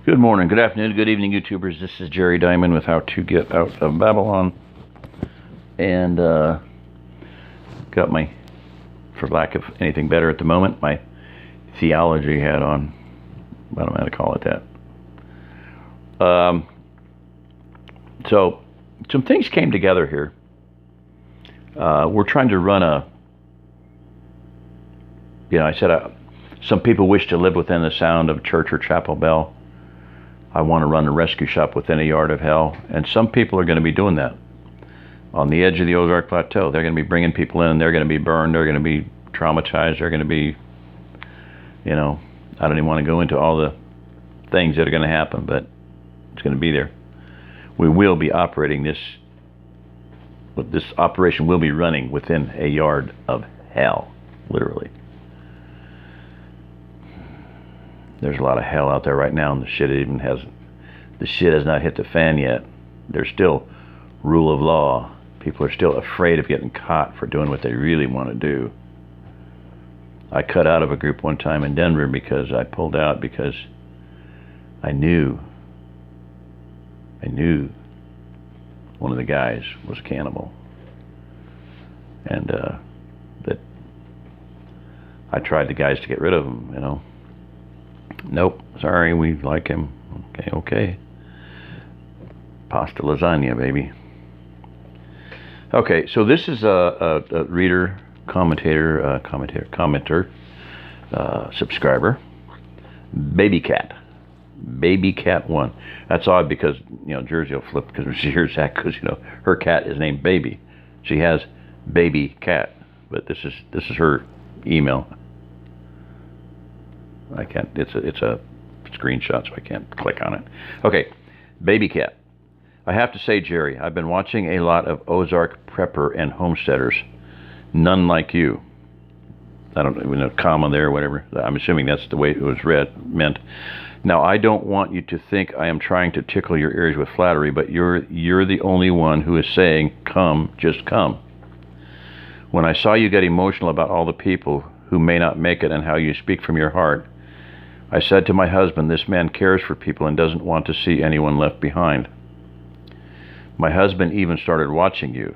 Good morning, good afternoon, good evening, YouTubers. This is Jerry Diamond with How to Get Out of Babylon. And got my, for lack of anything better at the moment, my Theology hat on. I don't know how to call it that. So, some things came together here. We're trying to run I said some people wish to live within the sound of church or chapel bell. I want to run a rescue shop within a yard of hell. And some people are going to be doing that. On the edge of the Ozark Plateau, they're going to be bringing people in. They're going to be burned. They're going to be traumatized. They're going to be, I don't even want to go into all the things that are going to happen, but it's going to be there. We will be operating this operation will be running within a yard of hell, literally. There's a lot of hell out there right now, and the shit has not hit the fan yet. There's still rule of law. People are still afraid of getting caught for doing what they really want to do. I cut out of a group one time in Denver because I pulled out because I knew one of the guys was a cannibal, and that I tried the guys to get rid of him, Nope, sorry, we like him. Okay. Pasta lasagna, baby. Okay, so this is a reader, commenter, subscriber, Baby Cat 1. That's odd because Jersey will flip because she hears that because her cat is named Baby. She has Baby Cat, but this is her email. I can't. It's a screenshot, so I can't click on it. Okay, Baby Cat. I have to say, Jerry, I've been watching a lot of Ozark prepper and homesteaders. None like you. I don't know, comma there or whatever. I'm assuming that's the way it was meant. Now, I don't want you to think I am trying to tickle your ears with flattery, but you're the only one who is saying, come, just come. When I saw you get emotional about all the people who may not make it and how you speak from your heart, I said to my husband, this man cares for people and doesn't want to see anyone left behind. My husband even started watching you.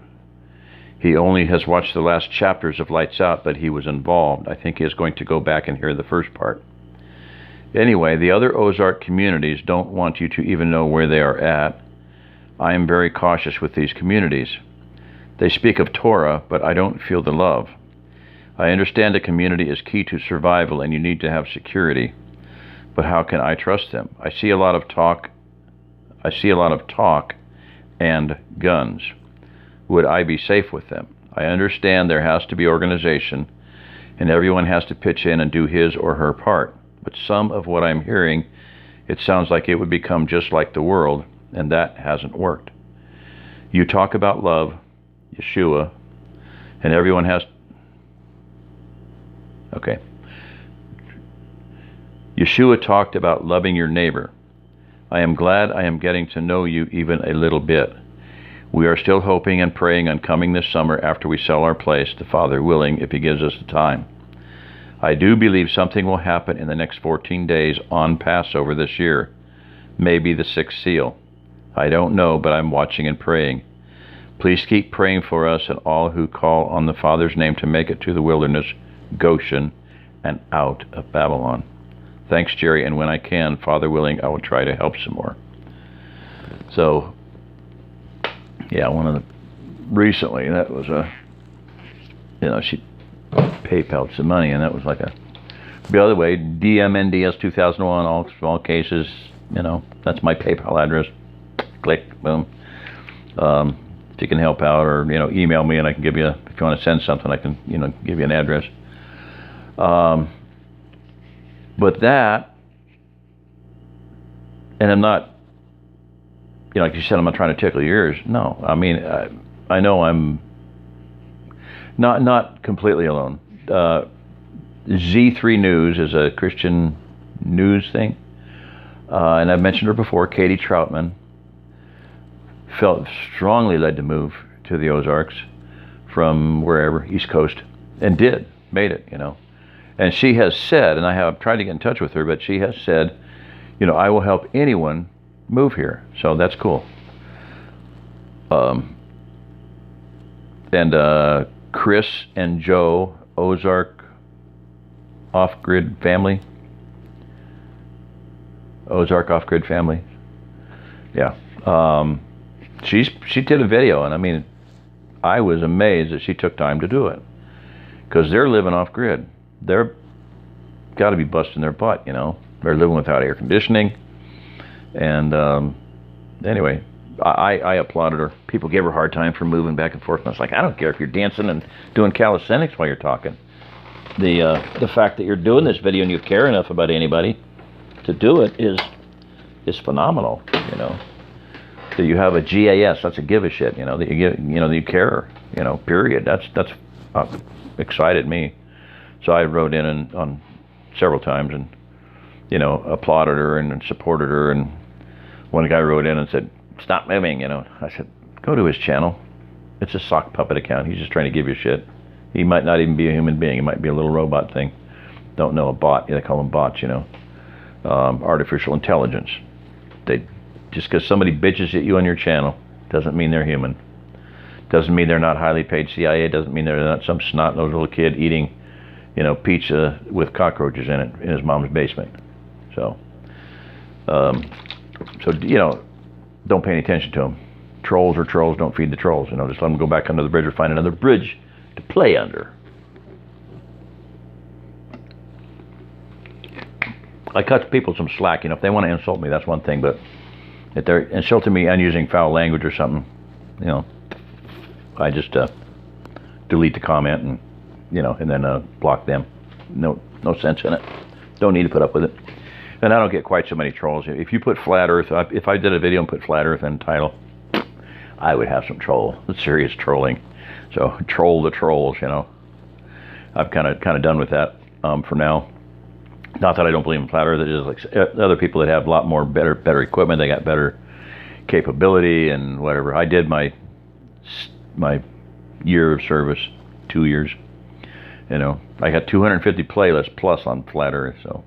He only has watched the last chapters of Lights Out, but he was involved. I think he is going to go back and hear the first part. Anyway, the other Ozark communities don't want you to even know where they are at. I am very cautious with these communities. They speak of Torah, but I don't feel the love. I understand a community is key to survival and you need to have security. But how can I trust them? I see a lot of talk and guns. Would I be safe with them? I understand there has to be organization and everyone has to pitch in and do his or her part. But some of what I'm hearing, it sounds like it would become just like the world, and that hasn't worked. You talk about love, Yeshua, and everyone has... Okay. Yeshua talked about loving your neighbor. I am glad I am getting to know you even a little bit. We are still hoping and praying on coming this summer after we sell our place, the Father willing, if He gives us the time. I do believe something will happen in the next 14 days on Passover this year. Maybe the sixth seal. I don't know, but I'm watching and praying. Please keep praying for us and all who call on the Father's name to make it to the wilderness, Goshen, and out of Babylon. Thanks, Jerry, and when I can, Father willing, I will try to help some more. So, yeah, recently, that was she PayPal'd some money, and that was like by the way, DMNDS 2001, all cases, that's my PayPal address. Click, boom. If you can help out or, email me and I can give you, if you want to send something, I can, give you an address. But that, and I'm not, like you said, I'm not trying to tickle your ears. No, I mean, I know I'm not completely alone. Z3 News is a Christian news thing. And I've mentioned her before, Katie Troutman, felt strongly led to move to the Ozarks from wherever, East Coast, and made it, And she has said, and I have tried to get in touch with her, but she has said I will help anyone move here. So that's cool. And Chris and Joe, Ozark Off-Grid Family. Ozark Off-Grid Family. Yeah. She did a video, and I mean, I was amazed that she took time to do it. Because they're living off-grid. They're got to be busting their butt, They're living without air conditioning. And anyway, I applauded her. People gave her a hard time for moving back and forth. And I was like, I don't care if you're dancing and doing calisthenics while you're talking. The fact that you're doing this video and you care enough about anybody to do it is phenomenal. That you have a GAS, that's a give a shit. That you that you care. Period. That's excited me. So I wrote in on several times and applauded her and supported her. And one guy wrote in and said, "Stop moving." I said, "Go to his channel. It's a sock puppet account. He's just trying to give you shit. He might not even be a human being. He might be a little robot thing. Don't know, a bot. They call them bots. Artificial intelligence. Just because somebody bitches at you on your channel doesn't mean they're human. Doesn't mean they're not highly paid CIA. Doesn't mean they're not some snot-nosed little kid eating, pizza with cockroaches in it in his mom's basement. So, don't pay any attention to them. Trolls are trolls. Don't feed the trolls. Just let them go back under the bridge or find another bridge to play under. I cut people some slack. If they want to insult me, that's one thing. But if they're insulting me and using foul language or something, I just delete the comment and and then block them. No sense in it. Don't need to put up with it. And I don't get quite so many trolls. If you put flat Earth, if I did a video and put flat Earth in the title, I would have some serious trolling. So troll the trolls. I've kind of done with that for now. Not that I don't believe in flat Earth. It is like other people that have a lot more better equipment. They got better capability and whatever. I did my year of service, 2 years. I got 250 playlists plus on flat Earth. So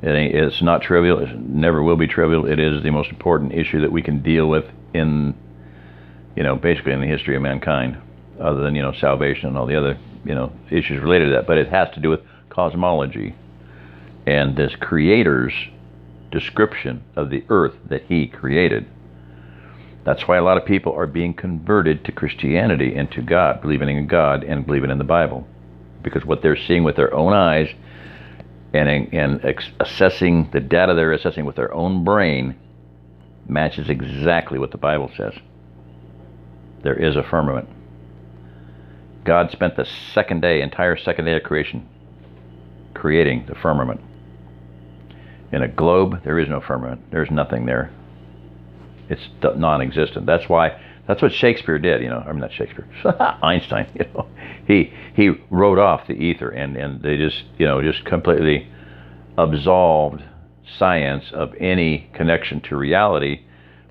it's not trivial. It never will be trivial. It is the most important issue that we can deal with in, basically in the history of mankind, other than salvation and all the other issues related to that. But it has to do with cosmology and this Creator's description of the earth that He created. That's why a lot of people are being converted to Christianity and to God, believing in God and believing in the Bible. Because what they're seeing with their own eyes and assessing the data they're assessing with their own brain matches exactly what the Bible says. There is a firmament. God spent the entire second day of creation, creating the firmament. In a globe, there is no firmament. There's nothing there. It's non-existent. That's what Shakespeare did. Not Shakespeare. Einstein. He wrote off the ether, and they just completely absolved science of any connection to reality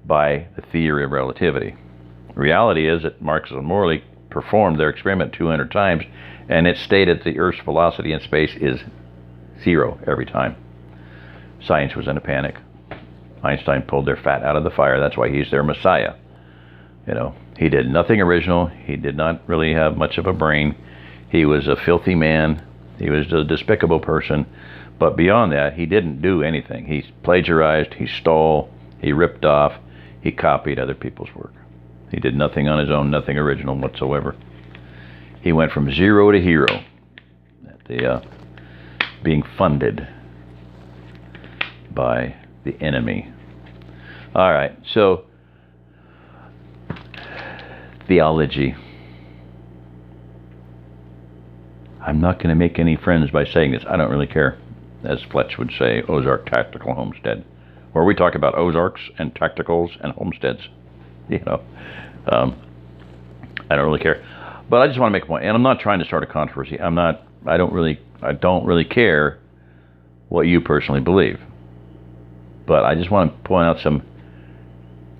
by the theory of relativity. Reality is that Marx and Morley performed their experiment 200 times, and it stated the Earth's velocity in space is 0 every time. Science was in a panic. Einstein pulled their fat out of the fire. That's why he's their messiah. He did nothing original. He did not really have much of a brain. He was a filthy man. He was a despicable person. But beyond that, he didn't do anything. He plagiarized. He stole. He ripped off. He copied other people's work. He did nothing on his own, nothing original whatsoever. He went from 0 to hero. Being funded by the enemy. All right, so theology. I'm not going to make any friends by saying this. I don't really care. As Fletch would say, Ozark Tactical Homestead. Where we talk about Ozarks and tacticals and homesteads. I don't really care. But I just want to make a point. And I'm not trying to start a controversy. I don't really care what you personally believe. But I just want to point out some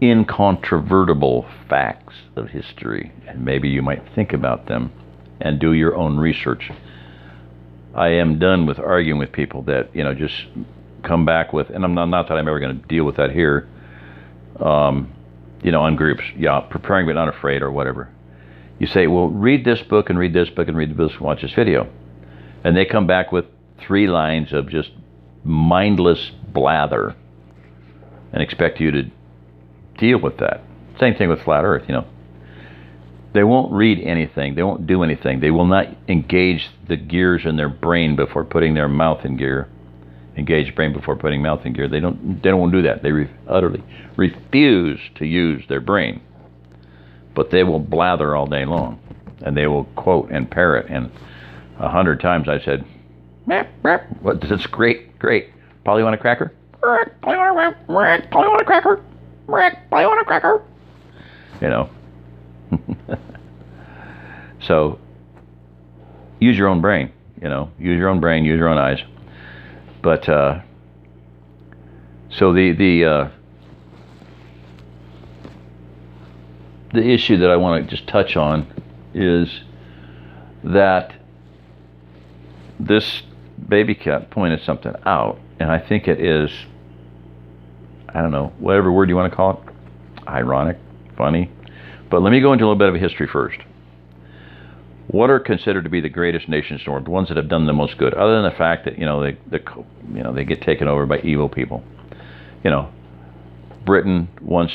incontrovertible facts of history, and maybe you might think about them and do your own research. I am done with arguing with people that just come back with, and I'm not that I'm ever going to deal with that here, you know, on groups, yeah, preparing but not afraid or whatever. You say, well, read this book and read this book and read this book and watch this video. And they come back with 3 lines of just mindless blather and expect you to deal with that. Same thing with flat earth, you know. They won't read anything. They won't do anything. They will not engage the gears in their brain before putting their mouth in gear. Engage brain before putting mouth in gear. They don't want to do that. They utterly refuse to use their brain. But they will blather all day long, and they will quote and parrot. And 100 times I said, "What? That's great. Polly, want a cracker? Polly, want a cracker? Polly, want a cracker?" You know. So use your own brain. You know, use your own brain. Use your own eyes. But so the issue that I want to just touch on is that this baby cat pointed something out, and I think it is, I don't know, whatever word you want to call it, ironic, funny. But let me go into a little bit of a history first. What are considered to be the greatest nations in the world, the ones that have done the most good, other than the fact that, you know, they get taken over by evil people? You know, Britain once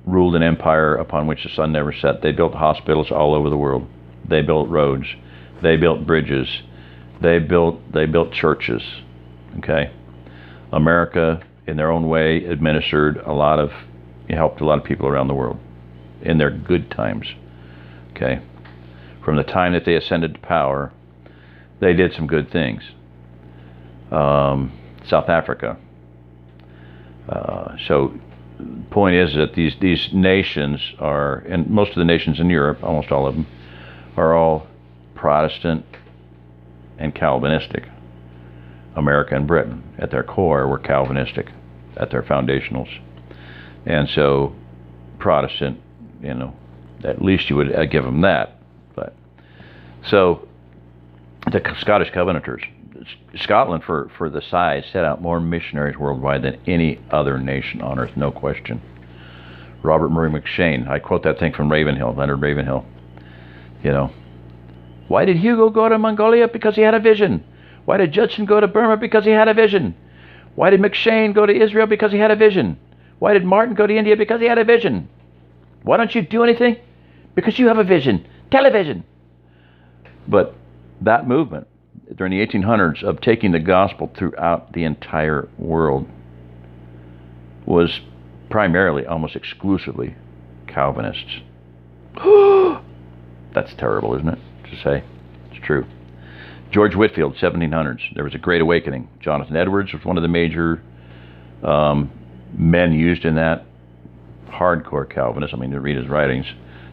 ruled an empire upon which the sun never set. They built hospitals all over the world. They built roads. They built bridges. They built churches. Okay, America, in their own way, administered helped a lot of people around the world in their good times. Okay, from the time that they ascended to power, they did some good things. South Africa. So the point is that these nations are, and most of the nations in Europe, almost all of them, are all Protestant and Calvinistic. America and Britain, at their core, were Calvinistic, at their foundationals. And so Protestant, you know, at least you would give them that. But so the Scottish Covenanters, Scotland, for the size, set out more missionaries worldwide than any other nation on earth, no question. Robert Murray McCheyne, I quote that thing from Ravenhill, Leonard Ravenhill. You know, why did Hugo go to Mongolia? Because he had a vision. Why did Judson go to Burma? Because he had a vision. Why did McCheyne go to Israel? Because he had a vision. Why did Martin go to India? Because he had a vision. Why don't you do anything? Because you have a vision. Television. But that movement during the 1800s of taking the gospel throughout the entire world was primarily, almost exclusively, Calvinists. That's terrible, isn't it, to say? It's true. George Whitefield, 1700s. There was a great awakening. Jonathan Edwards was one of the major men used in that. Hardcore Calvinist. I mean, to read his writings.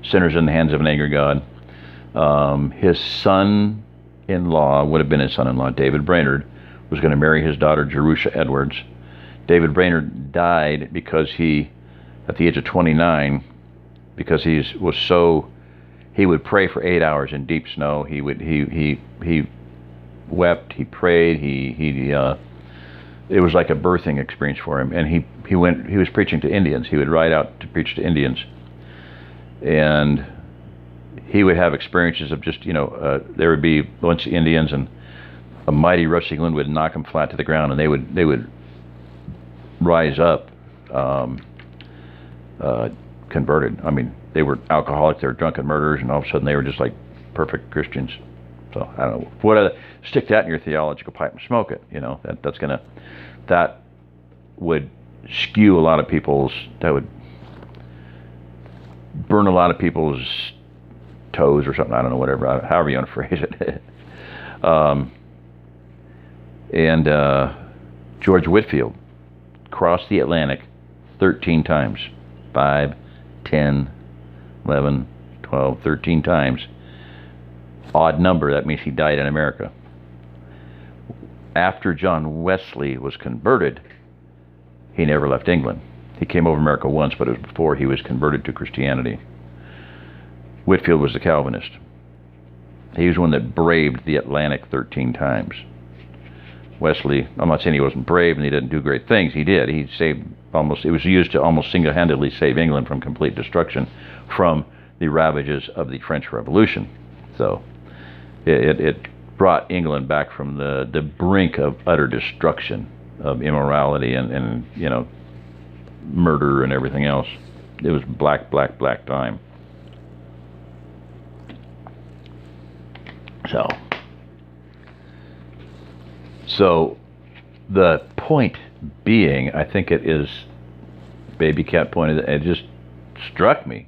Sinners in the Hands of an Angry God. His son-in-law, would have been his son-in-law, David Brainerd, was going to marry his daughter, Jerusha Edwards. David Brainerd died because he, at the age of 29, because he would pray for 8 hours in deep snow. He wept, he prayed, it was like a birthing experience for him. And he was preaching to Indians. He would ride out to preach to Indians. And he would have experiences of just, there would be a bunch of Indians, and a mighty rushing wind would knock them flat to the ground, and they would rise up converted. I mean, they were alcoholics, they were drunken murderers, and all of a sudden they were just like perfect Christians. So I don't know. Stick that in your theological pipe and smoke it. That would skew a lot of people's. That would burn a lot of people's toes or something. I don't know, whatever. However you want to phrase it. George Whitefield crossed the Atlantic 13 times. 5, 10, 11, 12, 13 times. Odd number, that means he died in America. After John Wesley was converted, he never left England. He came over America once, but it was before he was converted to Christianity. Whitefield was the Calvinist. He was one that braved the Atlantic 13 times. Wesley, I'm not saying he wasn't brave and he didn't do great things. He did. He saved it was used to almost single-handedly save England from complete destruction from the ravages of the French Revolution. So it brought England back from the brink of utter destruction, of immorality and murder and everything else. It was black time. So the point being, I think it is, Baby Cat pointed, it just struck me.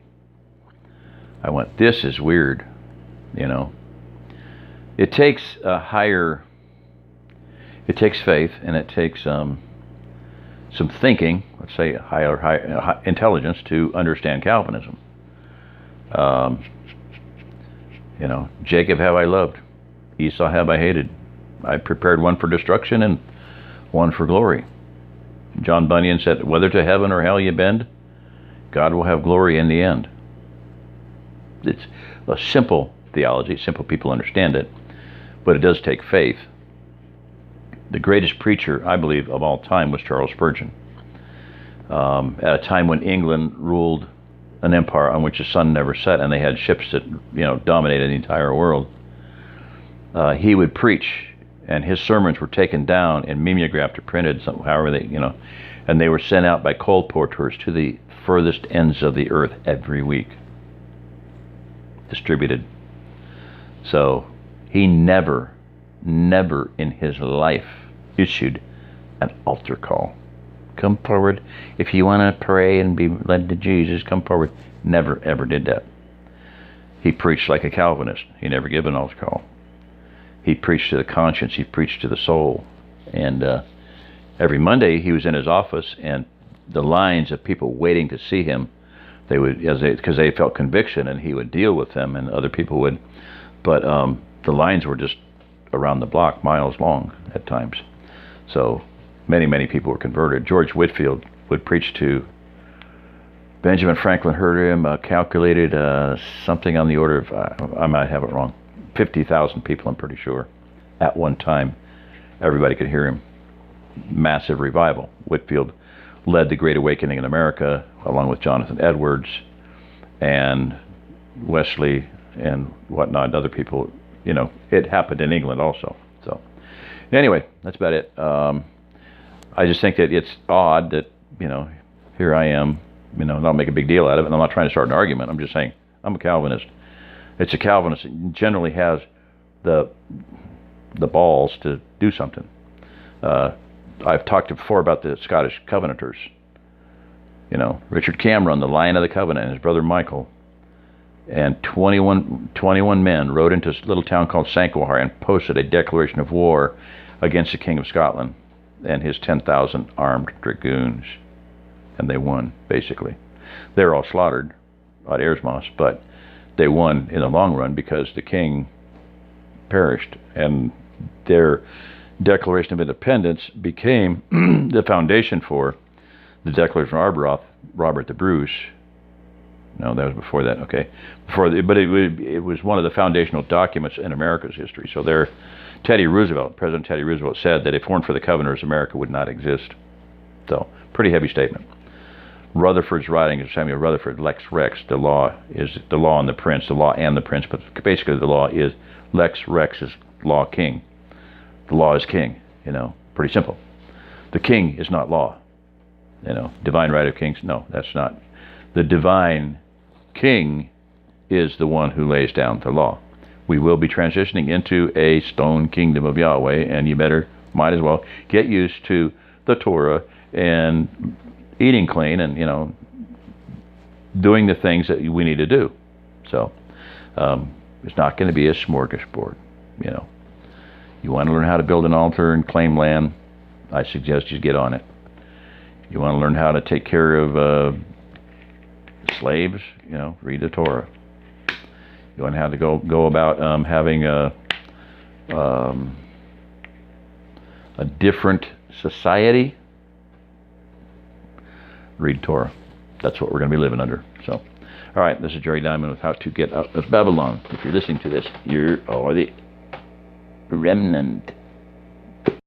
I went, this is weird, It takes it takes faith, and it takes some thinking, let's say high intelligence, to understand Calvinism. Jacob have I loved, Esau have I hated. I prepared one for destruction and one for glory. John Bunyan said, whether to heaven or hell you bend, God will have glory in the end. It's a simple theology, simple people understand it, but it does take faith. The greatest preacher, I believe, of all time was Charles Spurgeon. At a time when England ruled an empire on which the sun never set, and they had ships that dominated the entire world, he would preach, and his sermons were taken down and mimeographed or printed, however they, and they were sent out by colporteurs to the furthest ends of the earth every week, distributed. So he never in his life issued an altar call. Come forward. If you want to pray and be led to Jesus, come forward. Never, ever did that. He preached like a Calvinist. He never gave an altar call. He preached to the conscience. He preached to the soul. And every Monday he was in his office, and the lines of people waiting to see him, they would, because they felt conviction, and he would deal with them, and other people would. But the lines were just around the block, miles long at times. So many people were converted. George Whitefield would preach to Benjamin Franklin, heard him, calculated something on the order of, I might have it wrong, 50,000 people, I'm pretty sure. At one time, everybody could hear him. Massive revival. Whitefield led the Great Awakening in America, along with Jonathan Edwards and Wesley and whatnot, other people. It happened in England also. So anyway, that's about it. I just think that it's odd that, here I am, don't make a big deal out of it, and I'm not trying to start an argument. I'm just saying, I'm a Calvinist. It's a Calvinist that generally has the balls to do something. I've talked before about the Scottish Covenanters. Richard Cameron, the Lion of the Covenant, and his brother Michael, and 21 men rode into a little town called Sanquhar and posted a declaration of war against the King of Scotland and his 10,000 armed dragoons. And they won, basically. They were all slaughtered at Ayrshmoss, but they won in the long run because the king perished, and their Declaration of Independence became the foundation for the Declaration of Arbroath, Robert the Bruce. No, that was before that. Okay, but it was one of the foundational documents in America's history. So President Teddy Roosevelt said that if it weren't for the Covenanters, America would not exist. So pretty heavy statement. Rutherford's writing is Samuel Rutherford, Lex Rex. The law is the law and the prince, but basically the law is Lex Rex is law king. The law is king. Pretty simple. The king is not law. Divine right of kings. No, that's not. The divine king is the one who lays down the law. We will be transitioning into a stone kingdom of Yahweh, and you might as well get used to the Torah and eating clean and, doing the things that we need to do. So it's not going to be a smorgasbord. You want to learn how to build an altar and claim land, I suggest you get on it. You want to learn how to take care of slaves, read the Torah. You want to have to go about having a different society, read Torah. That's what we're going to be living under. So, all right, this is Jerry Diamond with How to Get Out of Babylon. If you're listening to this, you're the remnant.